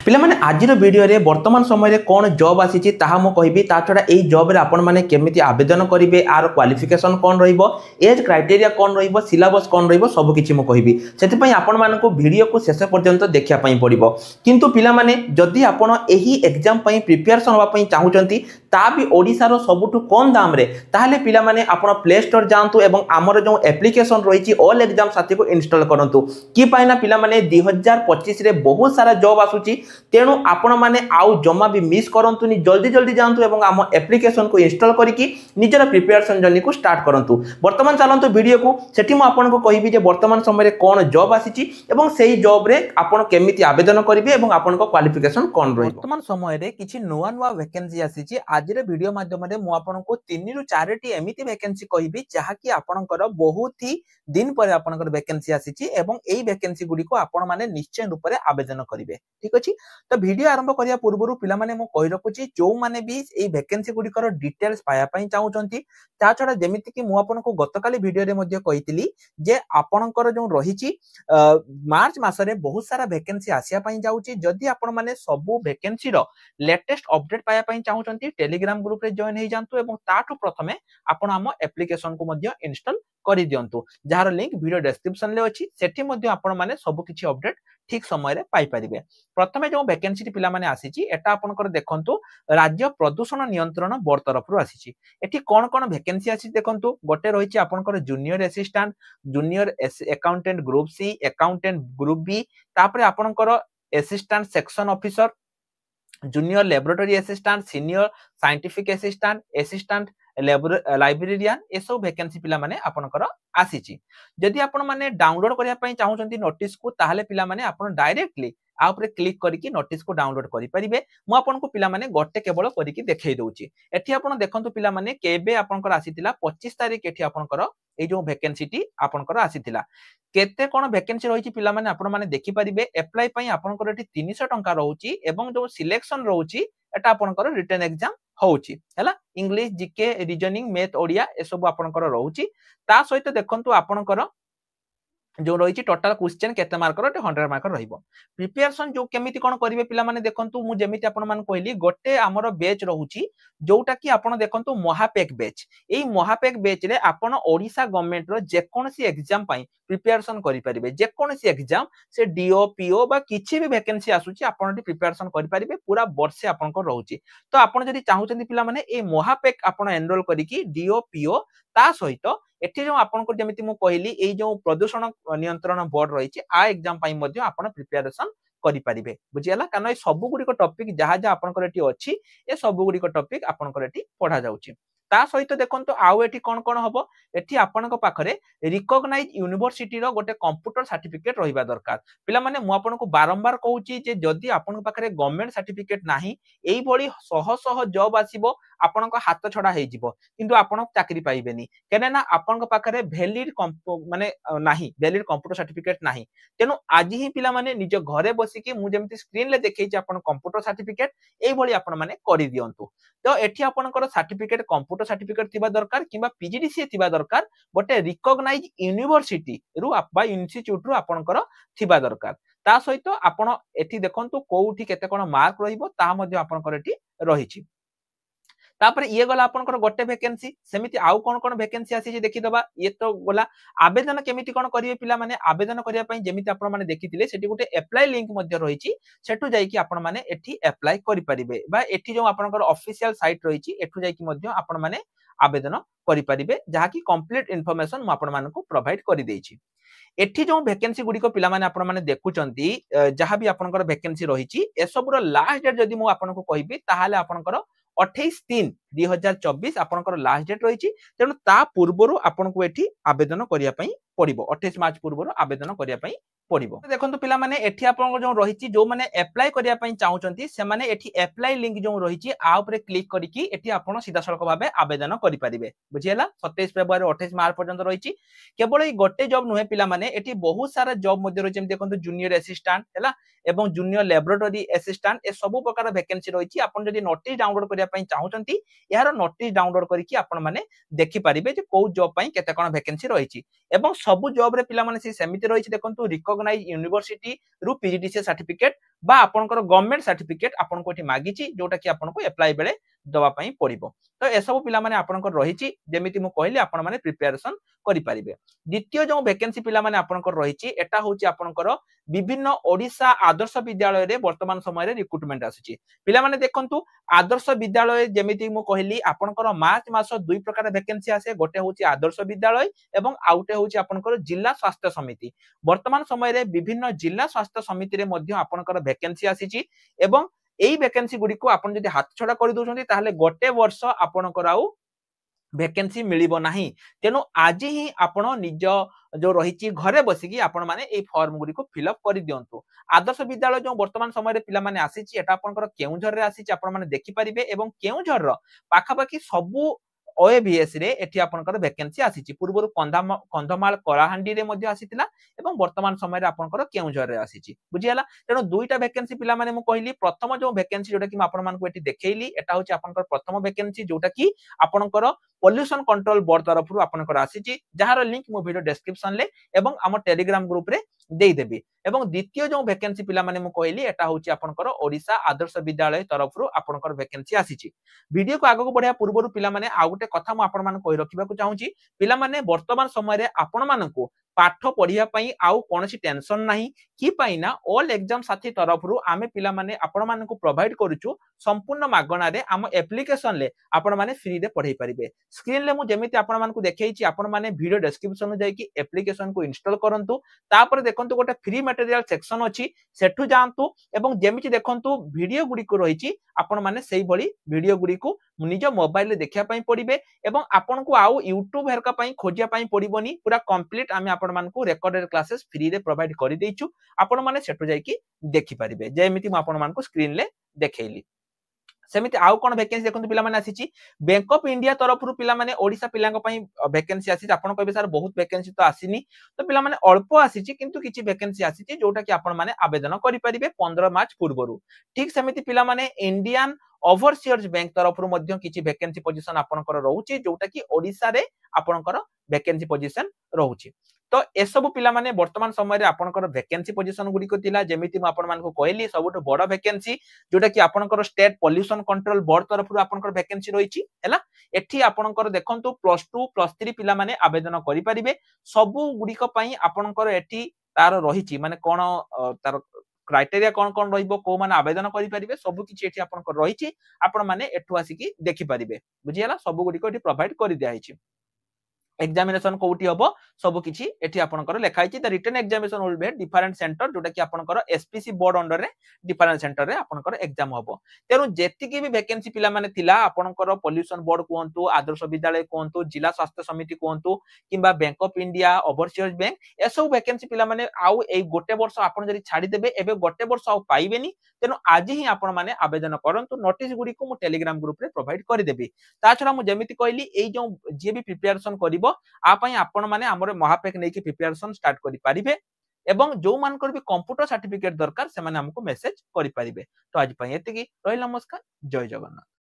पिला माने आजिर वीडियो रे वर्तमान समय रे कौन जॉब आसीची ताहा मो कहबी ता छडा एई जॉब रे आपण माने केमिति आवेदन करिवे आर क्वालिफिकेशन कोन रहिबो एज क्राइटेरिया कोन रहिबो सिलेबस कोन रहिबो सब किछि मो कहबी सेति पई आपण मानको वीडियो को शेष पर्यंत देखिया पई पड़िबो किंतु पिला माने जदि आपण एही एग्जाम पई प्रिपरेशन होबा पई चाहुचंती ता भी ओडिसा रो सबुठु कम दाम रे ताहले पिला माने आपण प्ले स्टोर जांतु एवं हमर जो एप्लीकेशन रहिची ऑल एग्जाम साथी को इंस्टॉल करंतु की पाइना पिला माने 2025 रे बहुत सारा जॉब आसुची तेणु आपण माने आउ जमा भी मिस करंतुनी जल्दी जल्दी जानतु एवं आम एप्लीकेशन को इंस्टॉल करिकी निजर प्रिपरेशन जर्नी को स्टार्ट करंतु। वर्तमान चलंतु वीडियो को सेठी मु आपण को कहबी जे वर्तमान समय रे कोन जॉब आसीची एवं सेही जॉब रे आपण केमिति आवेदन करिवे एवं आपण को क्वालिफिकेशन कोन रही। वर्तमान समय रे किछि नुवा नुवा वैकेंसी आसीची आज रे वीडियो माध्यम रे मु आपण को 3 रु 4 टी एमिति वैकेंसी कहबी जहा कि आपनकर बहुत ही दिन पर आपनकर वैकेंसी आसीची एवं एई वैकेंसी गुडी को आपण माने निश्चय रूप रे आवेदन करिवे। ठीक अछि तो वीडियो आरंभ करिया पूर्वरु पिला माने मो कहि रखुची जो माने भी एई वैकेंसी गुडी कर डिटेल्स पाया पई चाहुचंती ता छडा जेमिति कि मु आपन को गतकाली वीडियो रे मध्ये कहितली जे आपनकर जो रहिची मार्च मासरे बहुत सारा वैकेंसी आसिया पई जाउची जदि आपण माने सब वैकेंसी रो लेटेस्ट अपडेट पाया पई चाहुचंती टेलीग्राम ग्रुप रे जॉइन हे जानतु एवं ताठु प्रथमे आपण हम एप्लीकेशन को मध्ये इंस्टॉल करि दियंतु जहार लिंक वीडियो डिस्क्रिप्शन ले अछि सेठी मध्ये आपण माने सब किछि अपडेट ठीक समय रे पाई परिबे। प्रथमे जो वैकेंसी पिला माने आसीची एटा आपनकर देखंतु राज्य प्रदूषण नियंत्रण बोर्ड तरफ रु आसीची एठी कोन कोन वैकेंसी आसी देखंतु गोटे रहिची आपनकर junior assistant junior accountant group C accountant group B तापरे आपनकर assistant section officer junior laboratory assistant senior scientific assistant assistant librarian ए सब वैकेंसी पिला माने आपनकर आसीची जदि आपण माने डाउनलोड करिया पई चाहुचंती नोटिस को ताहाले पिला माने आपण डायरेक्टली आ ऊपर क्लिक करिकि नोटिस को डाउनलोड करि परिबे। मु आपन को पिला माने गोटे केवल करिकि देखै दउची एठी आपण देखंतु पिला माने केबे आपनकर आसीतिला 25 तारिख एठी आपनकर ए जो वैकेंसी टी आपनकर आसीतिला केते कोन वैकेंसी रहिची पिला माने आपण माने देखि परिबे। अप्लाई पई आपनकर एठी 300 टंका रहउची एवं जो सिलेक्शन रहउची एटा आपनकर रिटन एग्जाम होउची हैला English GK reasoning math Odia ए सब आपनकर रहउची ता सहित देखंतु आपनकर जो रही टोटल क्वेश्चन केते मार्कर 100 मार्कर रहिबो। प्रिपरेशन जो केमिति कोन करिवे पिला माने देखंतु मु जेमिति आपण मान कहली गोटे हमर बैच रहउची जोटा कि आपण देखंतु महापेक बैच एई महापेक बैच रे आपण ओडिसा गवर्नमेंट रो जे कोनसी एग्जाम पई प्रिपरेशन करि परिबे जे कोनसी एग्जाम से डीओ पीओ बा किछि भी वैकेंसी आसुची आपण टी प्रिपरेशन करि परिबे पूरा वर्षे आपण को रहउची तो आपण जदि चाहुचंदी पिला माने ए महापेक आपण एनरोल करिकि डीओ पीओ ता सहित एठी जो आपन को जेमिति मु कहली एई जो प्रदूषण नियंत्रण बोर्ड रहिछि आ एग्जाम पई मध्ये आपण प्रिपरेशन करि परिबे बुझियला कारण ए सब गुडी को टॉपिक जहा जहा आपन को एठी अछि ए सब गुडी को टॉपिक आपन को एठी पढा जाउछि ता सहित देखंतु आउ एठी कोन कोन हबो एठी आपन को पाखरे रिकॉग्नाइज यूनिवर्सिटी रो गोटे कंप्यूटर सर्टिफिकेट रहिबा दरकार पिला माने मु आपन को बारंबार कहूची जे जदि आपन को पाखरे गवर्नमेंट सर्टिफिकेट नाही एई भली सह सह जॉब आसीबो आपन को हाथ छडा हे जिवो किंतु आपन चाकरी पाइबेनी केने ना आपन को पाखरे वैलिड माने नाही वैलिड कंप्यूटर सर्टिफिकेट नाही तेनु आज ही पिला माने निज घरे बसी कि मु जेमति स्क्रीन ले देखैछि आपन कंप्यूटर सर्टिफिकेट एई भली आपन माने करि दियंतु तो एठी आपन को सर्टिफिकेट कंप्यूटर सर्टिफिकेट थिबा दरकार किबा पीजीडीसीए थिबा दरकार गोटे रिकॉग्नाइज यूनिवर्सिटी रु बा इंस्टीट्यूट रु आपन को थिबा दरकार ता सहित आपन एठी देखंतु कोउठी केते कोन मार्क रहिबो ता मध्ये आपन को एठी रहिछि तापर ये गला आपनकर गोटे वैकेंसी सेमिति आउ कोन कोन वैकेंसी आसी जे देखि दबा ये तो गला आवेदन केमिति कोन करिवे पिला माने आवेदन करिया पई जेमिति आपन माने देखिथिले सेठी गोटे अप्लाई लिंक मध्ये रहिछि सेठु जाई कि आपन माने एठी अप्लाई करि परिबे बा एठी जो आपनकर ऑफिशियल साइट रहिछि एठु जाई कि मध्ये आपन माने आवेदन करि परिबे जहा कि कंप्लीट इंफॉर्मेशन म आपन मानकु प्रोवाइड करि देछि। एठी जो वैकेंसी गुडी को पिला माने आपन माने देखुचंती जहा भी आपनकर वैकेंसी रहिछि ए सबरो लास्ट डेट जदि मु आपन को कहिबी ताहाले आपनकर 28/3/2024 आपनकर लास्ट डेट रहिछि तेनु ता पूर्वरु आपन को एठी आवेदन करिया पई पड़िबो 28 मार्च पूर्वरु आवेदन करिया पई पड़िबो। देखंतु पिला माने एठी आपन जो रहिछि जो माने अप्लाई करिया पई चाहुचंती से माने एठी अप्लाई लिंक जो रहिछि आ ऊपर क्लिक करिकि एठी आपन सीधा सड़क भाबे आवेदन करि परिबे बुझियला 27 फेब्रुआरी 28 मार्च पर्यंत रहिछि केवल ए गोटे जॉब नुहे पिला माने एठी बहुत सारा जॉब मध्ये रहिछि देखंतु जूनियर असिस्टेंट हैला एवं जूनियर लैबोरेटरी असिस्टेंट ए सब प्रकार वैकेंसी रहिछि आपन जदि नोटिस डाउनलोड करिया पई चाहुचंती यार नोटिस डाउनलोड करिकि आपन माने देखि परिबे जे को जॉब पई केते कोन वैकेंसी रहिछि एवं सब जॉब रे पिला माने से समिति रहिछि देखंतु रिकॉग्नाइज यूनिवर्सिटी रु पीजीडीसीए सर्टिफिकेट बा आपनकर गवर्नमेंट सर्टिफिकेट आपनको एठी मागिची जोटा कि आपनको अप्लाई बेले दवा पई पड़िबो। तो ए सब पिला माने आपनकर रहिची जेमिति मु कहली आपन माने प्रिपरेशन करि परिबे। द्वितीय जो वैकेंसी पिला माने आपनकर रहिची एटा होची आपनकर विभिन्न ओडिसा आदर्श विद्यालय रे वर्तमान समय रे रिक्रुटमेंट आसीची। पिला माने देखंतु आदर्श विद्यालय जेमिति मु कहली आपनकर मार्च मास दुई प्रकार वैकेंसी आसे गोटे होची आदर्श विद्यालय एवं आउटे होची आपनकर जिला स्वास्थ्य समिति। वर्तमान समय रे विभिन्न जिला स्वास्थ्य समिति रे मध्ये आपनकर वैकेंसी आसीची एवं एई वैकेंसी गुडी को आपन जदि हाथ छडा करि दोछंती ताहले गोटे वर्ष आपनकर आउ वैकेंसी मिलिबो नाही। तेनु आज ही आपण निज जो रहिची घरे बसिकी आपण माने ए फॉर्म गुडी को फिल अप करि दियंतु। आदर्श विद्यालय जो वर्तमान समय रे पिला माने आसीची एटा आपनकर केउझर रे आसीची आपण माने देखि परिबे एवं केउझर रो पाखा पाखी सबु ओएबीएस रे एठी आपनकर वैकेंसी आसीची। पूर्वरु कंधमाल कलाहांडी रे मध्ये आसीतिला एवं वर्तमान समय रे आपनकर केउझर रे आसीची। बुझियाला तेनु दुईटा वैकेंसी पिला माने मु कहली प्रथम जो वैकेंसी जोटा कि म आपण मानकु एठी देखैली एटा होची आपनकर प्रथम वैकेंसी जोटा कि आपनकर पॉल्यूशन कंट्रोल बोर्ड तरफ रु आपनकर आसीची जहार लिंक मो वीडियो डिस्क्रिप्शन ले एवं हम टेलीग्राम ग्रुप रे देई देबी। एवं द्वितीय जो वैकेंसी पिला माने मु कहली एटा होची आपनकर ओडिसा आदर्श विद्यालय तरफ रु आपनकर वैकेंसी आसीची। वीडियो को आगो को बढ़िया पूर्व रु पिला माने आ गुटे कथा मु आपण मान कहि रखिबा को चाहूची पिला माने वर्तमान समय रे आपण मानकु पाठ पढ़िया पई आउ कोनोसी टेंशन नाही कि पई ना ऑल एग्जाम साथी तरफ रु आमे पिला माने आपण मानकु प्रोवाइड करूछु संपूर्ण मागणा रे आम एप्लीकेशन ले आपण माने फ्री रे पढ़ै परिबे। स्क्रीन ले मु जेमिति आपण मानकु देखैछि आपण माने वीडियो डिस्क्रिप्शन जाई कि एप्लीकेशन को इंस्टॉल करंतु तापर देखंतु गोटे फ्री मटेरियल सेक्शन अछि सेठु जांतु एवं जेमिति देखंतु वीडियो गुडी को रहिछि आपण माने सेही भली वीडियो गुडी को निज मोबाइल रे देखिया पई पड़िबे एवं आपण को आउ YouTube हेरका पई खोजिया पई पड़िबोनी पूरा कंप्लीट आमे आपण मानकु रेकॉर्डेड क्लासेस फ्री रे प्रोवाइड करि दैछु आपण माने सेठु जाई कि देखि परिबे जेमिति म आपण मानकु स्क्रीन ले देखैली। सेमिति आउ कोन वैकेंसी देखंतु पिला माने आसीची बैंक ऑफ इंडिया तरफ रु पिला माने ओडिसा पिलांग पई वैकेंसी आसी आपण कहबे सर बहुत वैकेंसी तो आसीनी तो पिला माने अल्प आसीची किंतु किछि वैकेंसी आसीची जोटा कि आपण माने आवेदन करि परिबे 15 मार्च पूर्वरु। ठीक सेमिति पिला माने इंडियन ओवरसीयर्स बैंक तरफ रु मध्ये किछि वैकेंसी पोजीशन आपनकर रहउची जोटा कि ओडिसा रे आपनकर वैकेंसी पोजीशन रहउची। तो ए सब पिला माने वर्तमान समय रे आपनकर वैकेंसी पोजीशन गुडी को तिला जेमिति म आपण मानको कहली सबटो बड़ वैकेंसी जोटा कि आपनकर स्टेट पॉल्यूशन कंट्रोल बोर्ड तरफ रु आपनकर वैकेंसी रहिची हैला। एठी आपनकर देखंतु +2 +3 पिला माने आवेदन करि परिबे सबु गुडी को पई आपनकर एठी तार रहिची माने कोन तार क्राइटेरिया कोन कोन रहिबो को माने आवेदन करि परिबे सबु किछि एठी आपनकर रहिची आपण माने एठु आसी कि देखि परिबे। बुझियाला सबु गुडी को एठी प्रोवाइड करि दिया हिची। एग्जामिनेशन कोठी हबो सब किछि एठी आपनकर लेखा हिची the written examination will be different centre जोटा कि आपनकर एसपीसी बोर्ड अंडर रे डिफरेंट सेंटर रे आपनकर एग्जाम हबो। तेनु जेतिकी भी वैकेंसी पिला माने थिला आपनकर पॉल्यूशन बोर्ड कोहंतु आदर्श विद्यालय कोहंतु जिला स्वास्थ्य समिति कोहंतु किबा bank of India overseas bank ए सब वैकेंसी पिला माने आउ ए गोटे वर्ष आपन जरी छाडी देबे एबे गोटे वर्ष आउ पाइबेनी। तेनु आज ही आपन माने आवेदन करंतु नोटिस गुडी को मु टेलीग्राम ग्रुप रे प्रोवाइड करि देबी। ता छडा मु जेमिति कहली एई जो जे भी प्रिपरेशन करिवो आ पई आपण माने हमरे महापेक नै कि प्रिपरेशन स्टार्ट करि परिबे एवं जो मानकर भी कंप्यूटर सर्टिफिकेट दरकार से माने हमको मेसेज करि परिबे। तो आज पई एतिकी रहिला नमस्कार जय जगन्नाथ।